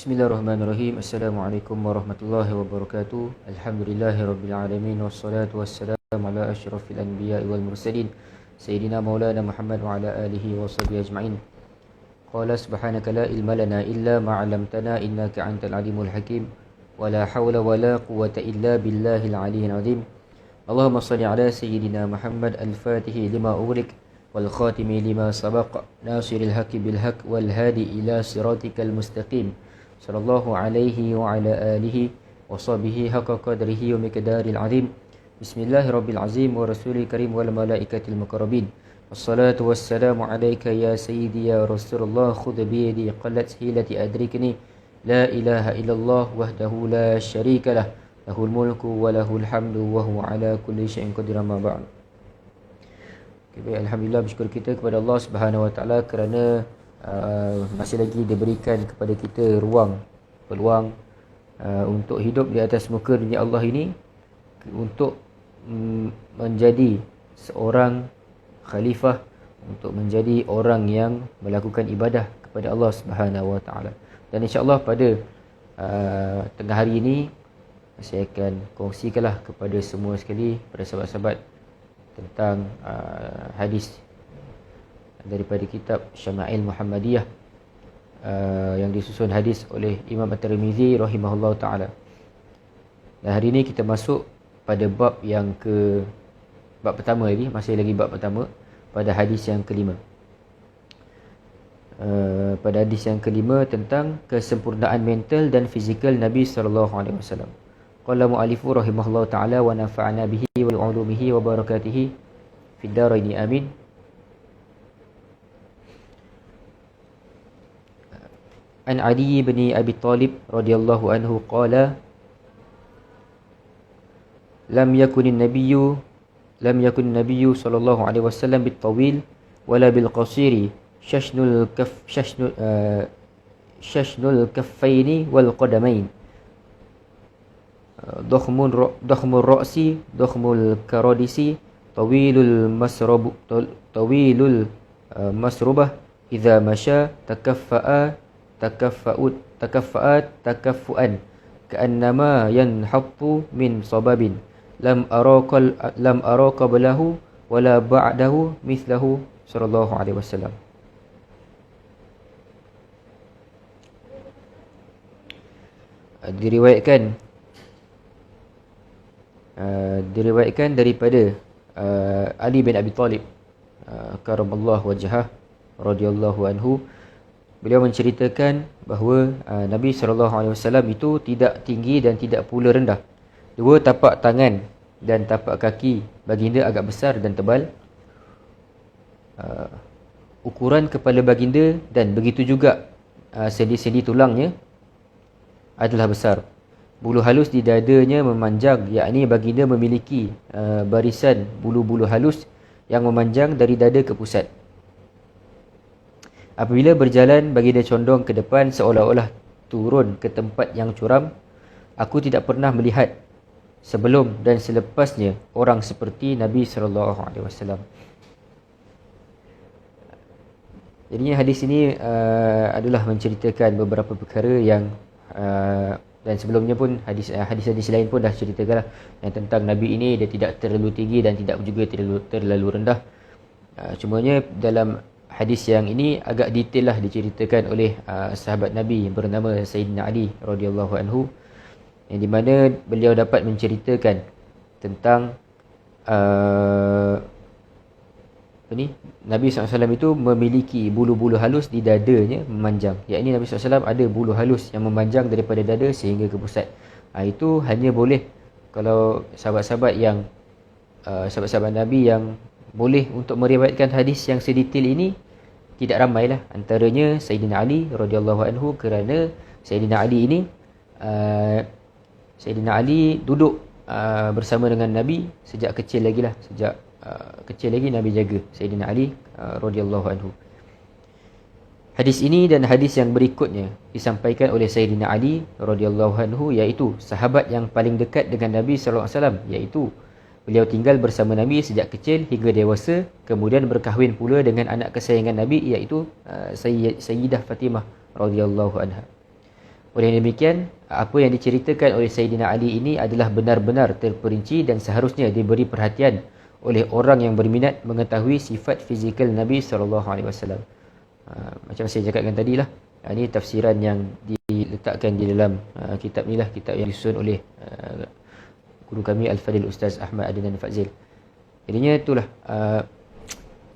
Bismillahirrahmanirrahim. Assalamualaikum warahmatullahi wabarakatuh. Alhamdulillahirrabbilalamin. Wassalatu wassalamu ala asyrafil anbiya'i wal mursalin Sayyidina maulana Muhammad wa ala alihi wa sahbihi ajma'in. Qala subhanaka la ilma lana illa ma'alamtana innaka antal alimul hakim. Wa la hawla wa la quwwata illa billahil aliyyil azim. Allahumma salli ala Sayyidina Muhammad al-fatihi lima ughliq wal khatimi lima sabaq nasiril haqqi bil haqq wal hadi ila siratikal mustaqim sallallahu alaihi wa ala alihi wa sahbihi haqqa qadrihi wa miqdaril azim. Bismillahirrabbilazim wa rasulil karim wal malaikatil muqarrabin. Wassalatu wassalamu alayka ya sayyidi ya Rasulullah, khudh bi yadi qallat hilati adrikni la ilaha illallah wahdahu la syarika lah, lahul mulku wa lahul hamdu wa huwa ala kulli syai'in qadir. Ma ba'd. Alhamdulillah, bersyukur kita kepada Allah Subhanahu wa taala kerana masih lagi diberikan kepada kita peluang untuk hidup di atas muka dunia Allah ini, untuk menjadi seorang khalifah, untuk menjadi orang yang melakukan ibadah kepada Allah Subhanahu wa taala. Dan insya-Allah pada tengah hari ini saya akan kongsikanlah kepada semua sekali, pada sahabat-sahabat, tentang hadis daripada kitab Syama'il Muhammadiyah yang disusun hadis oleh Imam At-Tirmizi rahimahullah ta'ala. Dan hari ini kita masuk pada bab pertama lagi, masih lagi bab pertama, pada hadis yang kelima. Pada hadis yang kelima tentang kesempurnaan mental dan fizikal Nabi SAW. Qala mu'alifu rahimahullah ta'ala wa nafa'ana bihi wa ulumihi wa barakatihi fid daraini amin. An Ali bin Abi Talib radhiyallahu anhu qala lam yakun an-nabiyyu sallallahu alaihi wasallam bit-tawil wala bil-qasiri shashnul kaffaini wal qadamain dakhmul ra'si dakhmul karadisi tawilul masrubah idza masya takaffuan ka'annama yanhattu min sababin lam ara qablahu wala ba'dahu mithlahu sallallahu alaihi wasallam. Diriwayatkan daripada Ali bin Abi Talib karamallahu wajhah radhiyallahu anhu. Beliau menceritakan bahawa Nabi SAW itu tidak tinggi dan tidak pula rendah. Dua tapak tangan dan tapak kaki baginda agak besar dan tebal. Ukuran kepala baginda dan begitu juga sendi-sendi tulangnya adalah besar. Bulu halus di dadanya memanjang, yakni baginda memiliki barisan bulu-bulu halus yang memanjang dari dada ke pusat. Apabila berjalan, baginda condong ke depan seolah-olah turun ke tempat yang curam. Aku tidak pernah melihat sebelum dan selepasnya orang seperti Nabi SAW. Jadinya hadis ini adalah menceritakan beberapa perkara yang dan sebelumnya pun hadis-hadis lain pun dah ceritakanlah yang tentang Nabi ini dia tidak terlalu tinggi dan tidak juga terlalu rendah. Cumanya dalam hadis yang ini agak detail lah diceritakan oleh sahabat Nabi bernama Sayyidina Ali radhiyallahu anhu, yang di mana beliau dapat menceritakan tentang Nabi SAW itu memiliki bulu-bulu halus di dadanya memanjang, yakni Nabi SAW ada bulu halus yang memanjang daripada dada sehingga ke pusat. Itu hanya boleh kalau sahabat-sahabat Nabi yang boleh untuk meriwayatkan hadis yang sedetail ini tidak ramailah. Antaranya Sayyidina Ali radhiyallahu anhu, kerana Sayyidina Ali duduk bersama dengan Nabi sejak kecil lagi Nabi jaga Sayyidina Ali radhiyallahu anhu. Hadis ini dan hadis yang berikutnya disampaikan oleh Sayyidina Ali radhiyallahu anhu, iaitu sahabat yang paling dekat dengan Nabi sallallahu alaihi wasallam, iaitu beliau tinggal bersama Nabi sejak kecil hingga dewasa, kemudian berkahwin pula dengan anak kesayangan Nabi, iaitu Sayyidah Fatimah radhiyallahu anha. Oleh demikian, apa yang diceritakan oleh Sayyidina Ali ini adalah benar-benar terperinci dan seharusnya diberi perhatian oleh orang yang berminat mengetahui sifat fizikal Nabi SAW. Macam saya cakapkan tadi lah, ini tafsiran yang diletakkan di dalam kitab ni lah, kitab yang disusun oleh guru kami Al-Fadil Ustaz Ahmad Adnan Fazil. Jadinya itulah,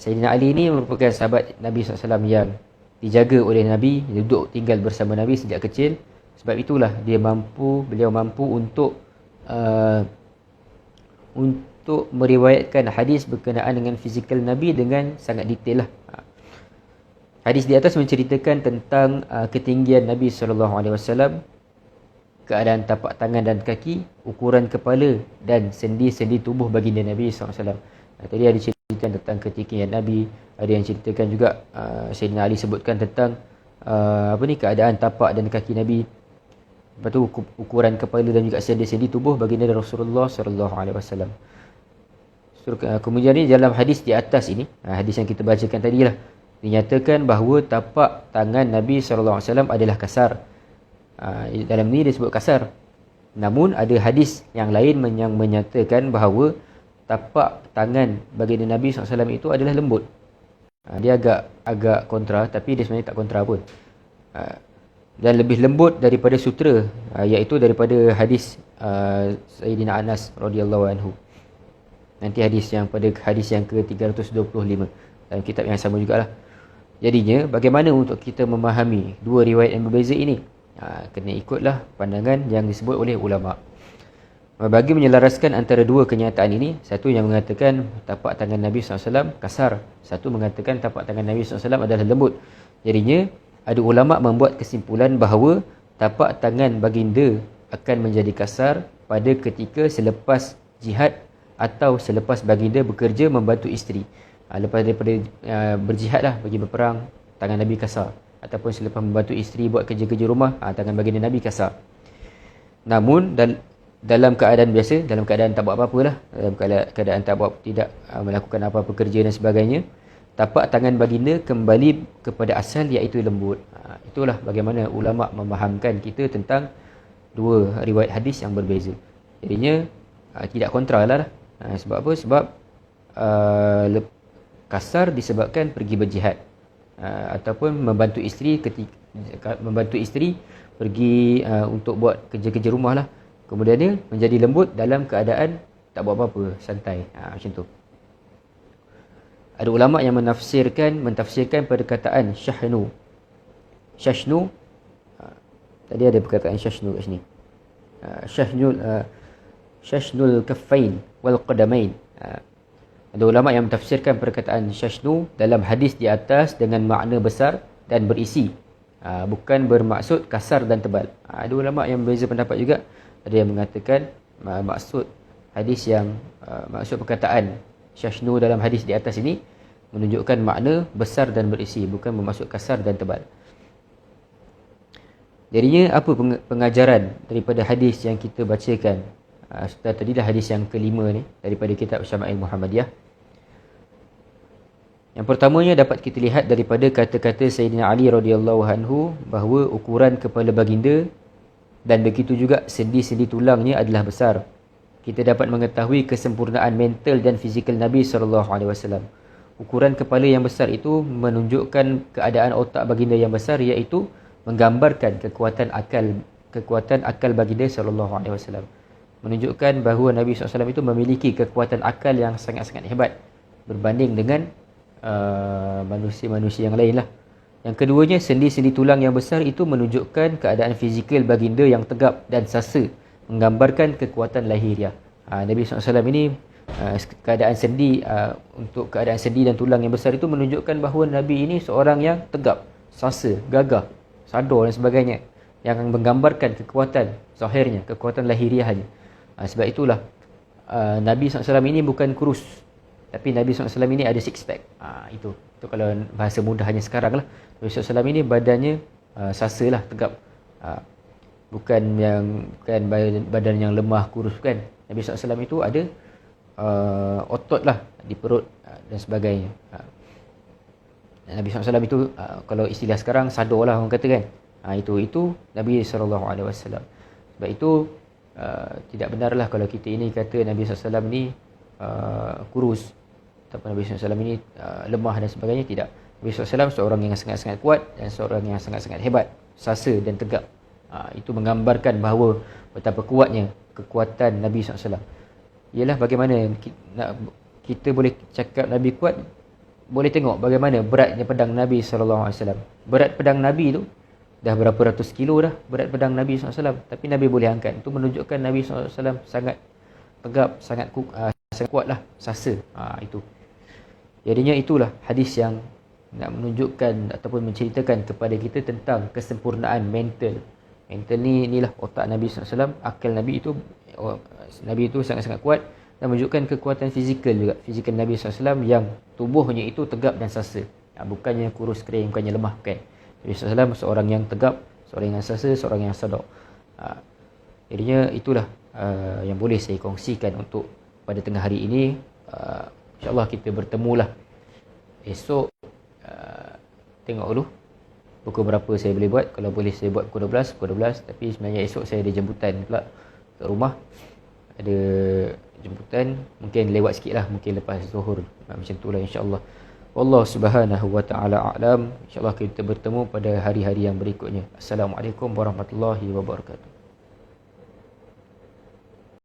Sayyidina Ali ini merupakan sahabat Nabi SAW yang dijaga oleh Nabi, duduk tinggal bersama Nabi sejak kecil. Sebab itulah beliau mampu untuk meriwayatkan hadis berkenaan dengan fizikal Nabi dengan sangat detail lah. Hadis di atas menceritakan tentang ketinggian Nabi SAW, keadaan tapak tangan dan kaki, ukuran kepala dan sendi-sendi tubuh baginda Nabi SAW. Tadi ada ceritakan tentang ketinggian Nabi, ada yang ceritakan juga Sayyidina Ali sebutkan tentang keadaan tapak dan kaki Nabi. Lepas tu ukuran kepala dan juga sendi-sendi tubuh baginda Rasulullah SAW. Kemudian ni dalam hadis di atas ini, hadis yang kita bacakan tadi lah, dinyatakan bahawa tapak tangan Nabi SAW adalah kasar. Dalam ni disebut kasar. Namun ada hadis yang lain yang menyatakan bahawa tapak tangan baginda Nabi SAW itu adalah lembut. Dia agak kontra, tapi dia sebenarnya tak kontra pun. Dan lebih lembut daripada sutera, iaitu daripada hadis Sayyidina Anas radhiyallahu anhu. Nanti hadis yang ke-325 dalam kitab yang sama jugalah. Jadinya bagaimana untuk kita memahami dua riwayat yang berbeza ini? Kena ikutlah pandangan yang disebut oleh ulama. Bagi menyelaraskan antara dua kenyataan ini, satu yang mengatakan tapak tangan Nabi SAW kasar, satu mengatakan tapak tangan Nabi SAW adalah lembut. Jadinya ada ulama membuat kesimpulan bahawa tapak tangan baginda akan menjadi kasar pada ketika selepas jihad atau selepas baginda bekerja membantu isteri. Lepas daripada berjihad lah, pergi berperang, tangan Nabi kasar. Ataupun selepas membantu isteri buat kerja-kerja rumah, tangan baginda Nabi kasar. Namun dalam keadaan biasa, dalam keadaan tak buat apa-apa lah, dalam keadaan tidak melakukan apa-apa kerja dan sebagainya, tapak tangan baginda kembali kepada asal, iaitu lembut. Itulah bagaimana ulama memahamkan kita tentang dua riwayat hadis yang berbeza. Jadinya tidak kontra lah. Sebab apa? Sebab kasar disebabkan pergi berjihad, ataupun membantu isteri pergi untuk buat kerja-kerja rumah lah. Kemudian dia menjadi lembut dalam keadaan tak buat apa-apa, santai. Macam tu. Ada ulama yang mentafsirkan perkataan syahnu. Syahnu, tadi ada perkataan syahnu kat sini. Syashnul kaffain wal qadamain. Ada ulama yang mentafsirkan perkataan syashnu dalam hadis di atas dengan makna besar dan berisi, bukan bermaksud kasar dan tebal. Ada ulama yang berbeza pendapat juga. Ada yang mengatakan maksud perkataan syashnu dalam hadis di atas ini menunjukkan makna besar dan berisi, bukan bermaksud kasar dan tebal. Jadinya apa pengajaran daripada hadis yang kita bacakan? Tadi dah hadis yang kelima ni daripada kitab Syama'il Muhammadiyah. Yang pertamanya dapat kita lihat daripada kata-kata Sayyidina Ali radhiyallahu anhu bahawa ukuran kepala baginda dan begitu juga sendi-sendi tulangnya adalah besar. Kita dapat mengetahui kesempurnaan mental dan fizikal Nabi SAW. Ukuran kepala yang besar itu menunjukkan keadaan otak baginda yang besar, iaitu menggambarkan kekuatan akal baginda SAW. Menunjukkan bahawa Nabi SAW itu memiliki kekuatan akal yang sangat-sangat hebat berbanding dengan manusia-manusia yang lain lah. Yang keduanya, sendi-sendi tulang yang besar itu menunjukkan keadaan fizikal baginda yang tegap dan sasa, menggambarkan kekuatan lahiriah. Nabi SAW ini keadaan sendi dan tulang yang besar itu menunjukkan bahawa Nabi ini seorang yang tegap, sasa, gagah, sadar dan sebagainya, yang akan menggambarkan kekuatan zahirnya, kekuatan lahiriahnya. Sebab itulah Nabi SAW ini bukan kurus, tapi Nabi SAW ini ada six pack. Itu kalau bahasa mudahnya sekarang lah. Nabi SAW ini badannya sasa lah, tegap. Bukan badan yang lemah, kurus, kan. Nabi SAW itu ada otot lah di perut dan sebagainya. Nabi SAW itu kalau istilah sekarang sadar lah orang kata, kan. Itu Nabi SAW. Sebab itu tidak benarlah kalau kita ini kata Nabi SAW ni kurus ataupun Nabi SAW ini lemah dan sebagainya. Tidak. Nabi SAW seorang yang sangat-sangat kuat dan seorang yang sangat-sangat hebat, sasa dan tegap. Itu menggambarkan bahawa betapa kuatnya kekuatan Nabi SAW. Ialah bagaimana kita boleh cakap Nabi kuat, boleh tengok bagaimana beratnya pedang Nabi SAW. Berat pedang Nabi tu dah berapa ratus kilo dah, berat pedang Nabi SAW. Tapi Nabi boleh angkat. Itu menunjukkan Nabi SAW sangat tegap, sangat kuat lah, sasa. Itu. Jadinya itulah hadis yang nak menunjukkan ataupun menceritakan kepada kita tentang kesempurnaan mental. Mental ni, inilah otak Nabi SAW. Akal Nabi itu sangat-sangat kuat dan menunjukkan kekuatan fizikal juga. Fizikal Nabi SAW yang tubuhnya itu tegap dan sasa. Bukannya kurus kering, bukannya lemah, kan. Nabi SAW seorang yang tegap, seorang yang sasa, seorang yang sadaq. Jadinya itulah yang boleh saya kongsikan untuk pada tengah hari ini. InsyaAllah kita bertemulah esok. Tengok dulu pukul berapa saya boleh buat. Kalau boleh saya buat pukul 12. Tapi sebenarnya esok saya ada jemputan pula kat rumah. Ada jemputan. Mungkin lewat sikit lah. Mungkin lepas zuhur. Macam tu lah insyaAllah. Wallahu subhanahu wa ta'ala a'lam. InsyaAllah kita bertemu pada hari-hari yang berikutnya. Assalamualaikum warahmatullahi wabarakatuh.